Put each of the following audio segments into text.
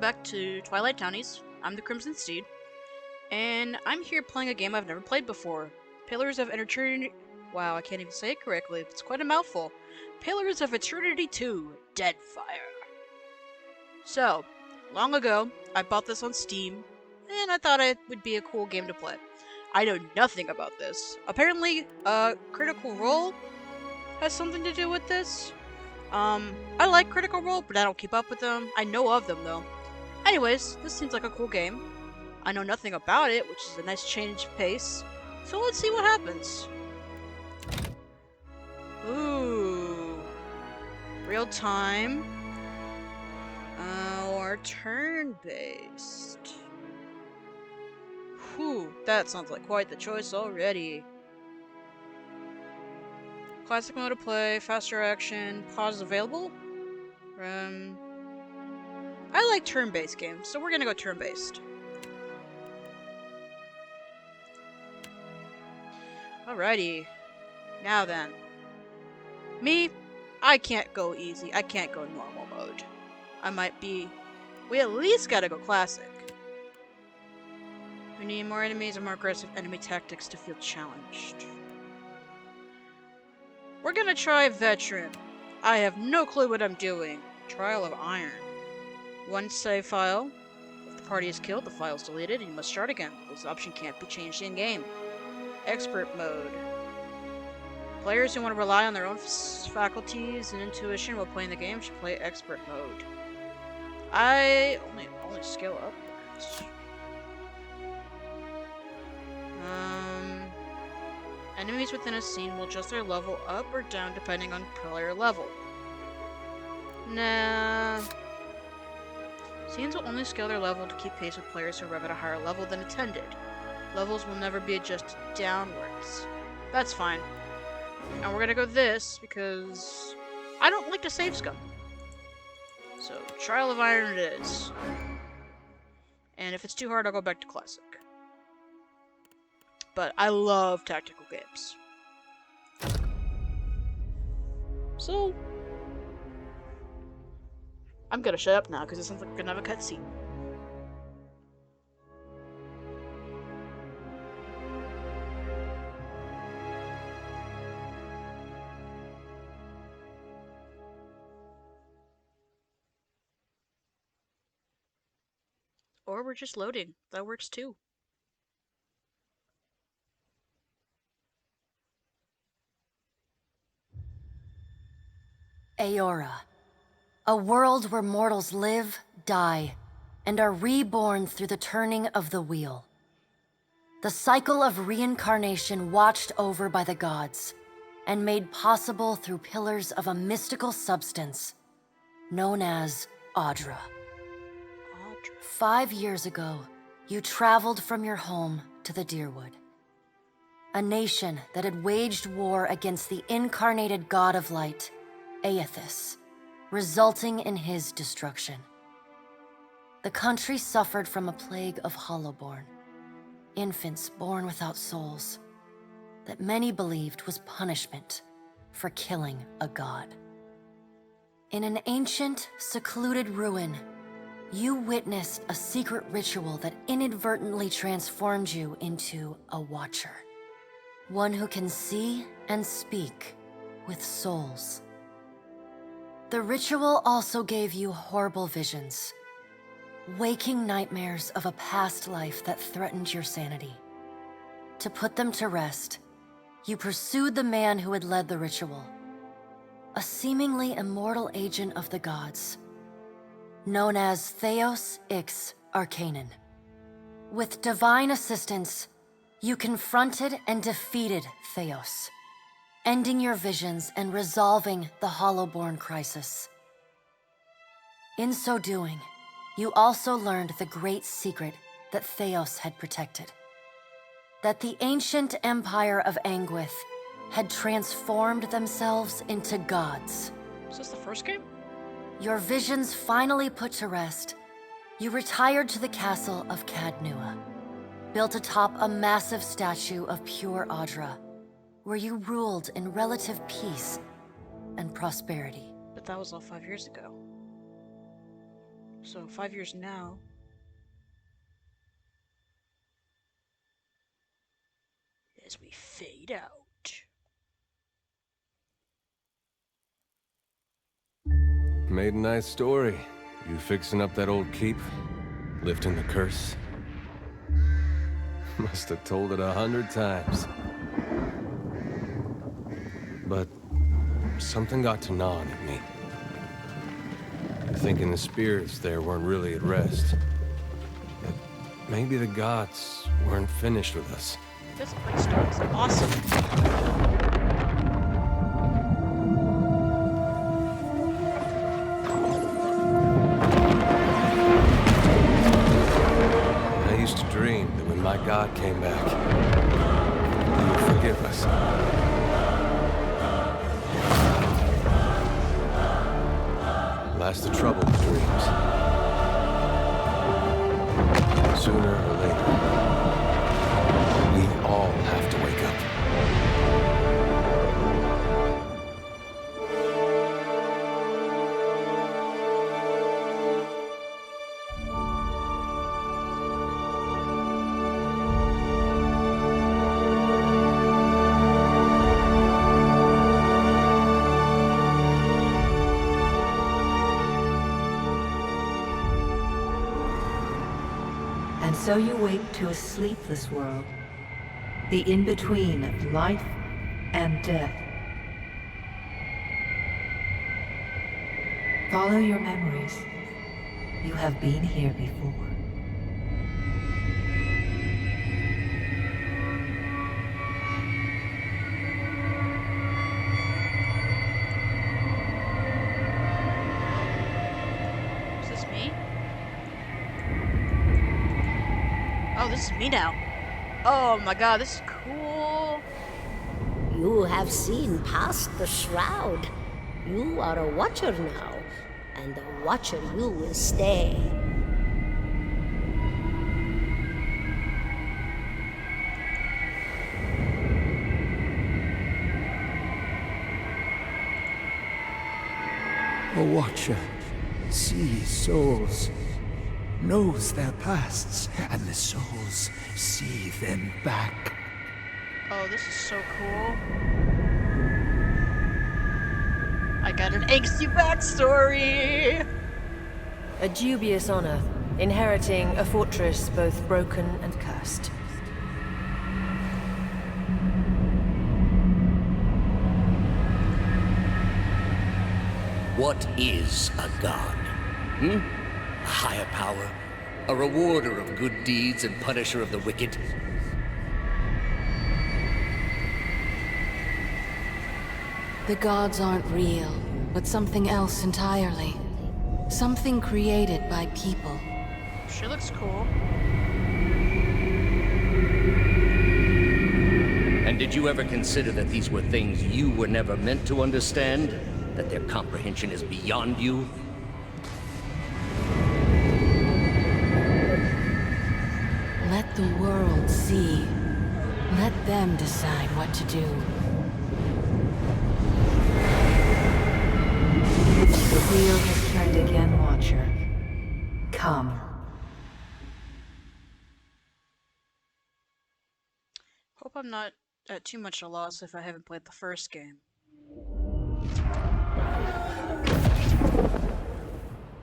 back to Twilight Townies. I'm the Crimson Steed, and I'm here playing a game I've never played before. Pillars of Eternity. Wow, I can't even say it correctly. It's quite a mouthful. Pillars of Eternity 2, Deadfire. So, long ago, I bought this on Steam, and I thought it would be a cool game to play. I know nothing about this. Apparently, Critical Role has something to do with this. I like Critical Role, but I don't keep up with them. I know of them, though. Anyways, this seems like a cool game. I know nothing about it, which is a nice change of pace. So let's see what happens. Ooh. Real time. Or turn-based. Whew, that sounds like quite the choice already. Classic mode of play, faster action, pause available. I like turn-based games, so we're gonna go turn-based. Alrighty. Now then. Me, I can't go easy. I can't go normal mode. We at least gotta go classic. We need more enemies and more aggressive enemy tactics to feel challenged. We're gonna try veteran. I have no clue what I'm doing. Trial of Iron. One save file. If the party is killed, the file is deleted and you must start again. This option can't be changed in-game. Expert mode. Players who want to rely on their own faculties and intuition while playing the game should play expert mode. I only scale upwards. Enemies within a scene will adjust their level up or down depending on player level. Nah. Scenes will only scale their level to keep pace with players who arrive at a higher level than intended. Levels will never be adjusted downwards. That's fine. And we're gonna go this because I don't like to save scum. So, Trial of Iron it is. And if it's too hard, I'll go back to Classic. But I love tactical games. So, I'm gonna shut up now because it sounds like we're gonna have a cutscene. Or we're just loading. That works too. Aora. A world where mortals live, die, and are reborn through the turning of the wheel. The cycle of reincarnation watched over by the gods, and made possible through pillars of a mystical substance known as Audra. 5 years ago, you traveled from your home to the Deerwood, a nation that had waged war against the incarnated god of light, Aethys, resulting in his destruction. The country suffered from a plague of Hollowborn, infants born without souls, that many believed was punishment for killing a god. In an ancient, secluded ruin, you witnessed a secret ritual that inadvertently transformed you into a Watcher. One who can see and speak with souls. The ritual also gave you horrible visions, waking nightmares of a past life that threatened your sanity. To put them to rest, you pursued the man who had led the ritual, a seemingly immortal agent of the gods, known as Theos Ix Arcanon. With divine assistance, you confronted and defeated Theos, ending your visions and resolving the Hollowborn Crisis. In so doing, you also learned the great secret that Theos had protected. That the ancient empire of Anguith had transformed themselves into gods. Is this the first game? Your visions finally put to rest, you retired to the castle of Cadnua, built atop a massive statue of pure Audra, where you ruled in relative peace and prosperity. But that was all 5 years ago. So 5 years now. As we fade out. Made a nice story. You fixing up that old keep? Lifting the curse? Must have told it 100 times. But something got to gnawing at me. Thinking the spirits there weren't really at rest. That maybe the gods weren't finished with us. This place looks awesome. I used to dream that when my god came back, he would forgive us. Last the trouble with dreams. Sooner or later, we all have to wake up. And so you wake to a sleepless world, the in-between of life and death. Follow your memories. You have been here before. Is this me? Oh, this is me now. Oh my god, this is cool. You have seen past the shroud. You are a watcher now, and a watcher you will stay. A watcher sees souls, knows their pasts, and the souls see them back. Oh, this is so cool. I got an angsty backstory. A dubious honor, inheriting a fortress both broken and cursed. What is a god? A higher power? A rewarder of good deeds and punisher of the wicked? The gods aren't real, but something else entirely. Something created by people. She looks cool. And did you ever consider that these were things you were never meant to understand? That their comprehension is beyond you? Let the world see. Let them decide what to do. The wheel has turned again, Watcher. Come. Hope I'm not at too much a loss if I haven't played the first game.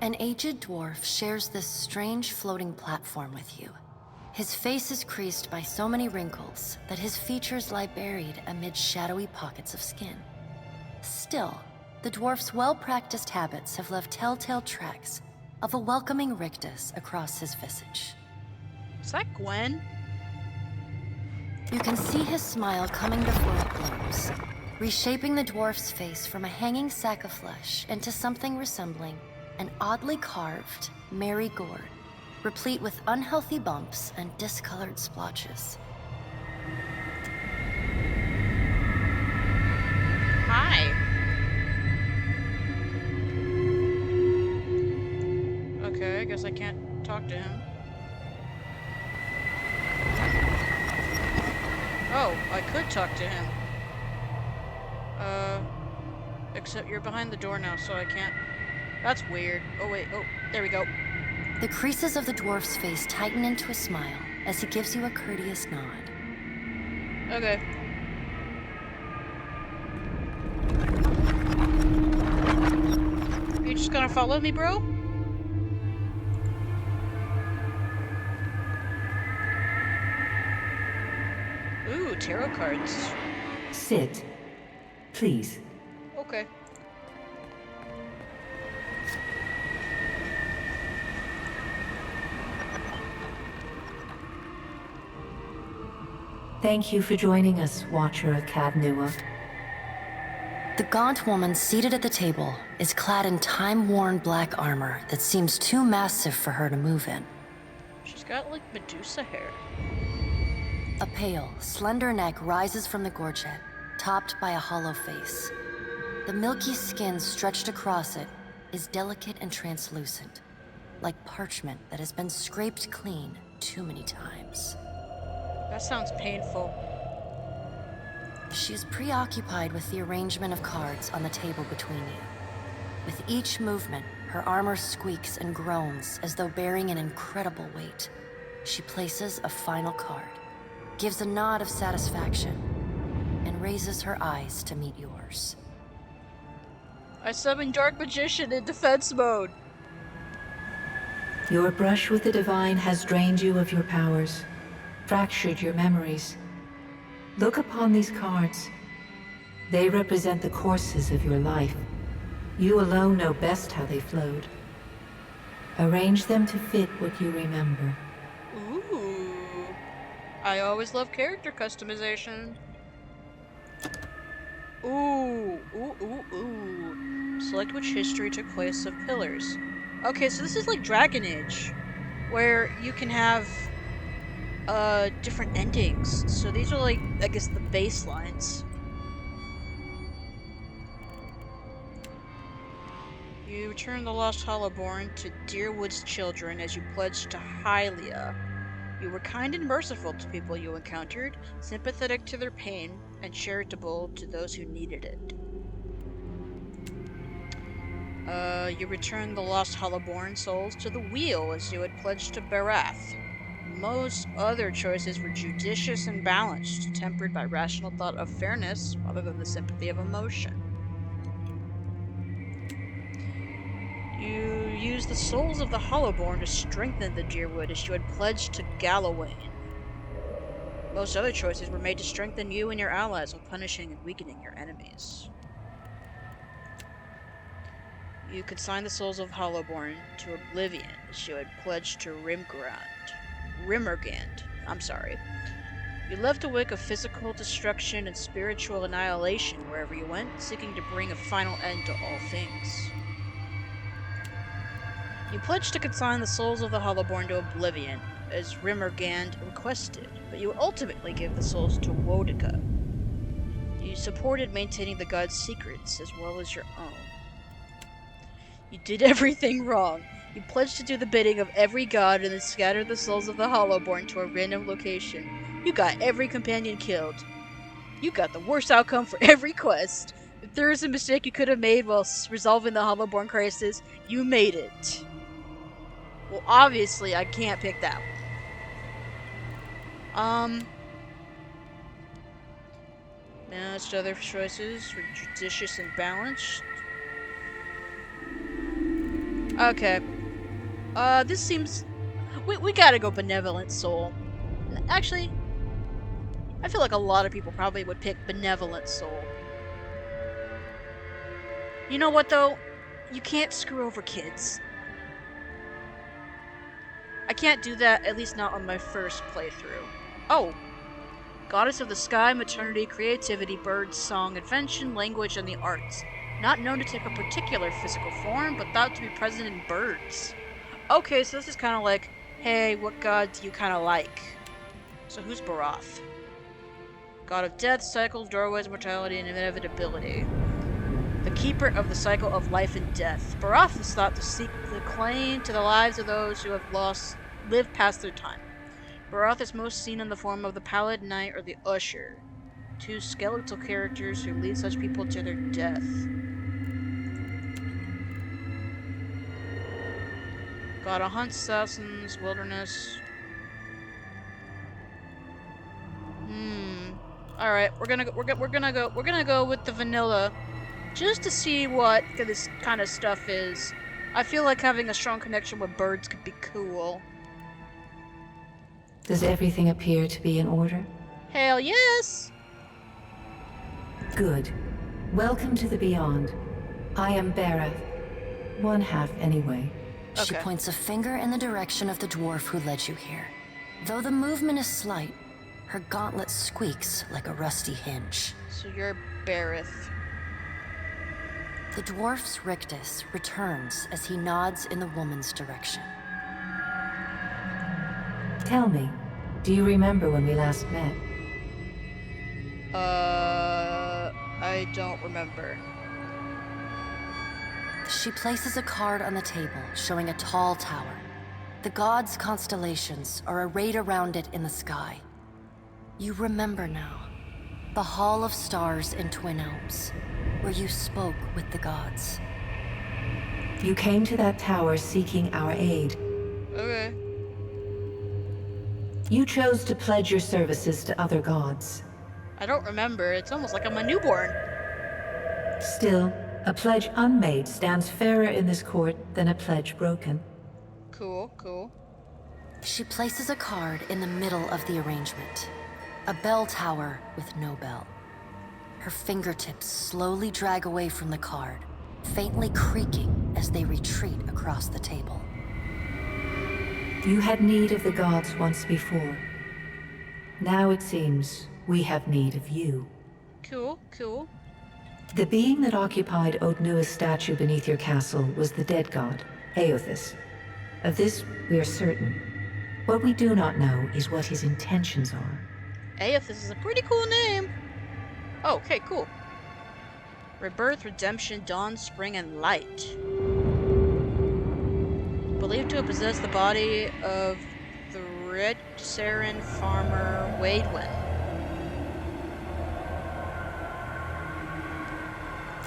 An aged dwarf shares this strange floating platform with you. His face is creased by so many wrinkles that his features lie buried amid shadowy pockets of skin. Still, the dwarf's well-practiced habits have left telltale tracks of a welcoming rictus across his visage. Is that Gwen? You can see his smile coming before it blooms, reshaping the dwarf's face from a hanging sack of flesh into something resembling an oddly carved, merry gourd, replete with unhealthy bumps and discolored splotches. Hi. Okay, I guess I can't talk to him. Oh, I could talk to him. Except you're behind the door now, so I can't. That's weird. Oh wait, oh, there we go. The creases of the dwarf's face tighten into a smile as he gives you a courteous nod. Okay. You just gonna follow me, bro? Ooh, tarot cards. Sit. Please. Okay. Thank you for joining us, Watcher of Cadnua. The gaunt woman seated at the table is clad in time-worn black armor that seems too massive for her to move in. She's got, like, Medusa hair. A pale, slender neck rises from the gorget, topped by a hollow face. The milky skin stretched across it is delicate and translucent, like parchment that has been scraped clean too many times. That sounds painful. She is preoccupied with the arrangement of cards on the table between you. With each movement, her armor squeaks and groans as though bearing an incredible weight. She places a final card, gives a nod of satisfaction, and raises her eyes to meet yours. I summon Dark Magician in defense mode. Your brush with the divine has drained you of your powers, fractured your memories. Look upon these cards. They represent the courses of your life. You alone know best how they flowed. Arrange them to fit what you remember. Ooh. I always love character customization. Ooh. Ooh, ooh, ooh. Select which history took place of pillars. Okay, so this is like Dragon Age, where you can have different endings. So these are like, I guess, the baselines. You return the lost Hollowborn to Deerwood's children as you pledge to Hylia. You were kind and merciful to people you encountered, sympathetic to their pain, and charitable to those who needed it. You return the lost Hollowborn souls to the Wheel as you had pledged to Barath. Most other choices were judicious and balanced, tempered by rational thought of fairness rather than the sympathy of emotion. You used the souls of the Hollowborn to strengthen the Deerwood as you had pledged to Gallowayne. Most other choices were made to strengthen you and your allies while punishing and weakening your enemies. You consigned the souls of Hollowborn to Oblivion as you had pledged to Rimmergand. You left a wake of physical destruction and spiritual annihilation wherever you went, seeking to bring a final end to all things. You pledged to consign the souls of the Hollowborn to Oblivion, as Rimmergand requested, but you ultimately gave the souls to Wodica. You supported maintaining the god's secrets as well as your own. You did everything wrong. You pledged to do the bidding of every god and then scattered the souls of the Hollowborn to a random location. You got every companion killed. You got the worst outcome for every quest. If there is a mistake you could have made while resolving the Hollowborn Crisis, you made it. Well, obviously, I can't pick that one. Managed other choices were judicious and balanced. Okay. This seems... We gotta go Benevolent Soul. Actually, I feel like a lot of people probably would pick Benevolent Soul. You know what, though? You can't screw over kids. I can't do that, at least not on my first playthrough. Oh! Goddess of the sky, maternity, creativity, birds, song, invention, language, and the arts. Not known to take a particular physical form, but thought to be present in birds. Okay, so this is kind of like, hey, what god do you kind of like? So who's Barath? God of death, cycles, doorways, mortality, and inevitability. The keeper of the cycle of life and death. Barath is thought to seek the claim to the lives of those who have lived past their time. Barath is most seen in the form of the Pallid Knight or the Usher, two skeletal characters who lead such people to their death. Gotta hunt assassins, wilderness. All right, we're gonna go with the vanilla, just to see what this kind of stuff is. I feel like having a strong connection with birds could be cool. Does everything appear to be in order? Hell yes! Good. Welcome to the Beyond. I am Bareth. One half, anyway. She Okay. points a finger in the direction of the dwarf who led you here. Though the movement is slight, her gauntlet squeaks like a rusty hinge. So you're Bareth. The dwarf's rictus returns as he nods in the woman's direction. Tell me, do you remember when we last met? I don't remember. She places a card on the table, showing a tall tower. The gods' constellations are arrayed around it in the sky. You remember now. The Hall of Stars in Twin Elms, where you spoke with the gods. You came to that tower seeking our aid. Okay. You chose to pledge your services to other gods. I don't remember. It's almost like I'm a newborn. Still, a pledge unmade stands fairer in this court than a pledge broken. Cool, cool. She places a card in the middle of the arrangement. A bell tower with no bell. Her fingertips slowly drag away from the card, faintly creaking as they retreat across the table. You had need of the gods once before. Now it seems we have need of you. Cool, cool. The being that occupied Odnua's statue beneath your castle was the dead god, Aothis. Of this, we are certain. What we do not know is what his intentions are. Aothis is a pretty cool name. Oh, okay, cool. Rebirth, redemption, dawn, spring, and light. Believed to have possessed the body of the Red Saren farmer Wadewen.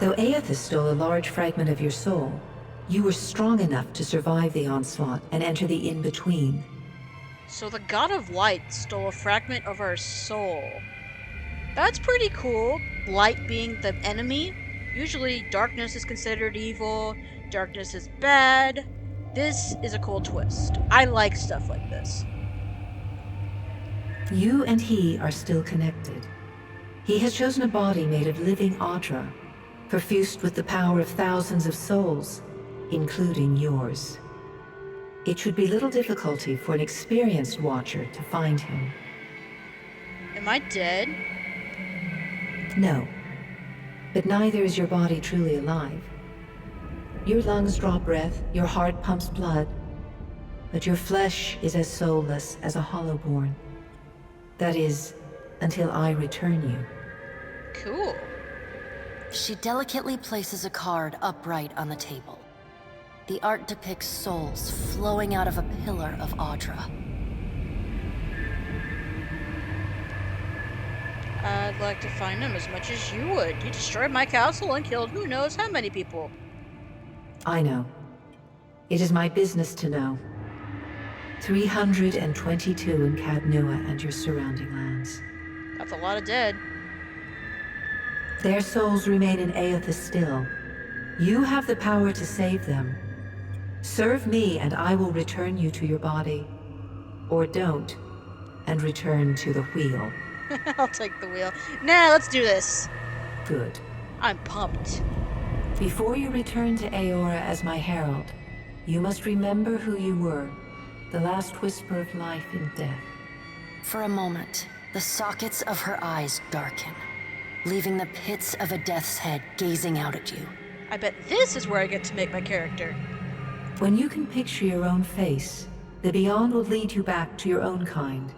Though Aothis stole a large fragment of your soul, you were strong enough to survive the onslaught and enter the in-between. So the God of Light stole a fragment of our soul. That's pretty cool. Light being the enemy. Usually darkness is considered evil, darkness is bad. This is a cool twist. I like stuff like this. You and he are still connected. He has chosen a body made of living Audra, perfused with the power of thousands of souls, including yours. It should be little difficulty for an experienced watcher to find him. Am I dead? No, but neither is your body truly alive. Your lungs draw breath, your heart pumps blood, but your flesh is as soulless as a Hollowborn. That is, until I return you. Cool. She delicately places a card upright on the table. The art depicts souls flowing out of a pillar of Audra. I'd like to find him as much as you would. You destroyed my castle and killed who knows how many people. I know. It is my business to know. 322 in Cadnua and your surrounding lands. That's a lot of dead. Their souls remain in Aothis still. You have the power to save them. Serve me and I will return you to your body. Or don't, and return to the wheel. I'll take the wheel. Nah, let's do this. Good. I'm pumped. Before you return to Aora as my herald, you must remember who you were. The last whisper of life in death. For a moment, the sockets of her eyes darken, leaving the pits of a death's head gazing out at you. I bet this is where I get to make my character. When you can picture your own face, the Beyond will lead you back to your own kind,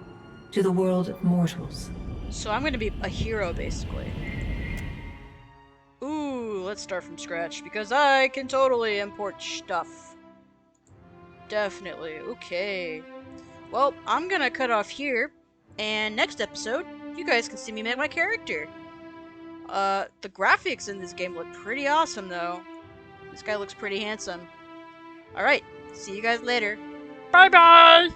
to the world of mortals. So I'm gonna be a hero, basically. Ooh, let's start from scratch, because I can totally import stuff. Definitely, okay. Well, I'm gonna cut off here, and next episode, you guys can see me make my character. The graphics in this game look pretty awesome, though. This guy looks pretty handsome. Alright, See you guys later. Bye bye!